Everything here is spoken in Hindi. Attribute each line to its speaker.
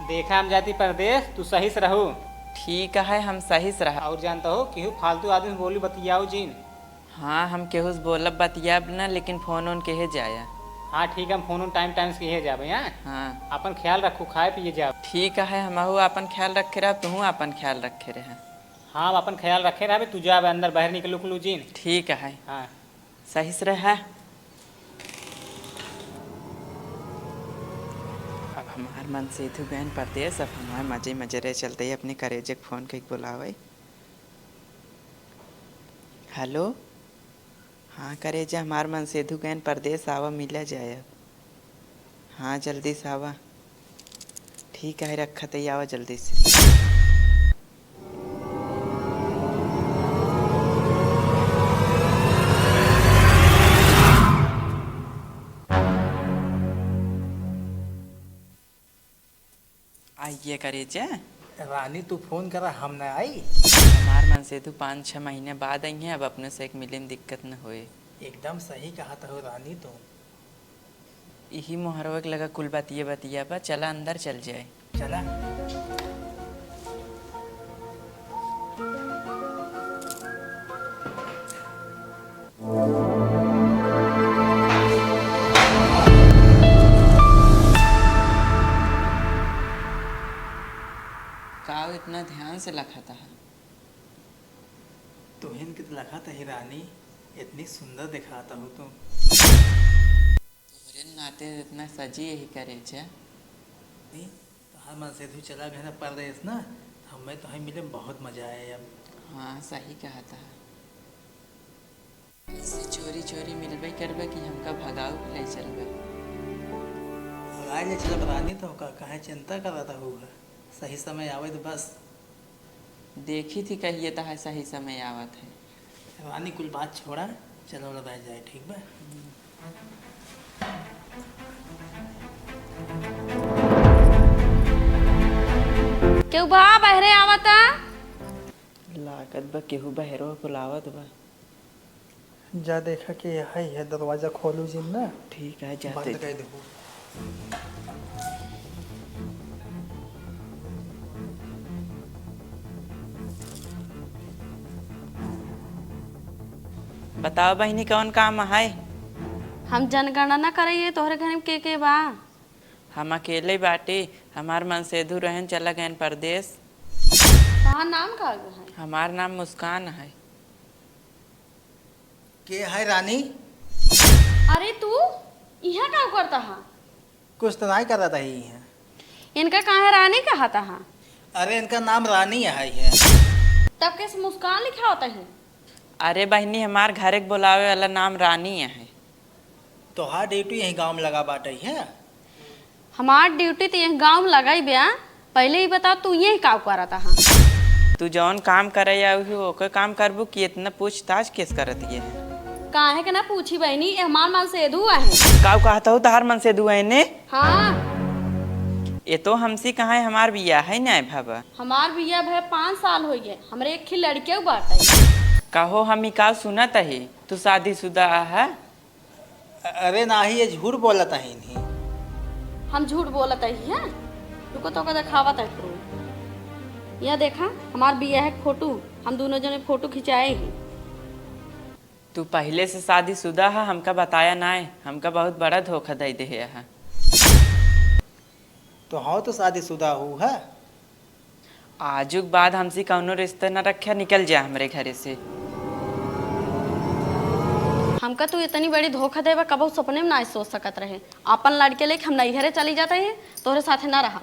Speaker 1: देखा हम जाती परदेश, तू सही से रहो।
Speaker 2: ठीक है, हम सही से रहा।
Speaker 1: और जानता हो केहू फालतू आदमी से बोली बतियाओ जीन।
Speaker 2: हाँ, हम केहू से बोलब बतियाब ना, लेकिन फोन उन केहे जाया।
Speaker 1: हाँ ठीक है, हम फोन टाइम से कहे जाबे।
Speaker 2: हाँ
Speaker 1: अपन ख्याल रखो, खाए पिए जाओ।
Speaker 2: ठीक है, हम अपन ख्याल रखे रह, तू अपन ख्याल रखे रहे।
Speaker 1: हाँ अपन ख्याल रखे रहे, तू जा अंदर बाहर निकलू जीन।
Speaker 2: ठीक है।
Speaker 1: हाँ
Speaker 2: सही से रहा। अब हमार मन से इधु गहन परदेश, अब हमारे मजे मजे रहे चलते ही अपने करेजे फोन के बुलावे। हेलो, हाँ करेजा, हमार मन से इधु गहन परदेश आवा, मिला जाए अब। हाँ जल्दी से आवा। ठीक है, रखा तो आवा जल्दी से। आइए करेजा।
Speaker 1: रानी तू फोन करा, हम न आई।
Speaker 2: हमार मन से तू 5-6 महीने बाद आई है, अब अपने से एक मिले में दिक्कत न होए।
Speaker 1: एकदम सही कहा हो रानी तू।
Speaker 2: यही मोहरवा के लगा कुल बतिया बा, चला अंदर चल जाए।
Speaker 1: चला।
Speaker 2: काव इतना ध्यान से लखा था।
Speaker 1: तुहिन के लखा था ही रानी, इतनी सुंदर दिखाता हो तुम।
Speaker 2: तोहरे नाते इतना सजी यही करे छे।
Speaker 1: तो मन से तू चला गया ना परदेश ना, हमें तो मिले बहुत मजा आया अब।
Speaker 2: हाँ सही कहा था। ऐसे चोरी चोरी मिलबे करबे कि हमका भगाऊ ले चलबे।
Speaker 1: आज चल रानी तो कहे चिंता कर रहा था होगा, सही समय आवे तो बस।
Speaker 2: देखी थी कहिए तो है सही समय आवत है।
Speaker 1: रानी कुल बात छोड़ा, चलो रह जाए, ठीक बा।
Speaker 3: क्यों बा बहरे आवता?
Speaker 2: लागत बा केहू बहरो बुलावत बा।
Speaker 1: जा देखा कि है दरवाजा खोलू जिन ना।
Speaker 2: ठीक है, जाते
Speaker 1: बंद कर दो।
Speaker 2: बताओ बहनी कौन काम है?
Speaker 3: हम जनगणना कराइए, तोहरे घर में के बा?
Speaker 2: हम अकेले बाटे, हमार मन से दूर रहन चला गए परदेश।
Speaker 3: कहाँ नाम का है?
Speaker 2: हमार नाम मुस्कान है।
Speaker 1: के है रानी?
Speaker 3: अरे तू यहाँ क्या करता है?
Speaker 1: कुछ तो नहीं कर रहा था ही है।
Speaker 3: इनका कहाँ रानी कहा था?
Speaker 1: अरे इनका नाम रानी है।
Speaker 3: तब कैसे मुस्कान लिखा होता है?
Speaker 2: अरे बहनी, हमार घर के बुलावे वाला नाम रानी है।
Speaker 1: तो हाँ ड्यूटी यही गांव में लगा बाटे है।
Speaker 3: हमार ड्यूटी तो यही गाँव में लगाई बया। पहले ही बता, तू यही काम कर रहा था?
Speaker 2: तू जौन काम करे ओकर काम करबू कि इतना पूछताछ किस करत ये?
Speaker 3: काहे के ना पूछी बहनी, हमार मन से धुआ है।
Speaker 2: काऊ कहता हूँ तहार मन से दुआ ने?
Speaker 3: हाँ
Speaker 2: ये तो हमसी कहाँ है, हमार बिया है ना भाबा।
Speaker 3: हमार बिया भै 5 साल हो गए, हमरे एक ही लड़के बाटे।
Speaker 2: कहो हम का सुनत है तू शादीशुदा है?
Speaker 1: अरे ना ही, ये झूठ बोलत है नहीं।
Speaker 3: हम झूठ बोलत है? रुको तो दिखावत है प्रूफ। यह देखा, हमार बिया है फोटो, हम दोनों जने फोटो खिंचाए ही।
Speaker 2: तू पहले से शादीशुदा है, हमका बताया ना है, हमका बहुत बड़ा धोखा दे दे है।
Speaker 1: तो हाँ तो शादीशुदा हूँ है।
Speaker 2: आजुक बाद हमसे कौनो रिश्ता न रखे, निकल जा हमरे घरे से।
Speaker 3: हमका तू इतनी बड़ी धोखा देवा कबो सपने में ना सोच सकत रहे। अपन लड़के लेके हम नैहरे चली जाते हैं, तोरे साथे ना रहा।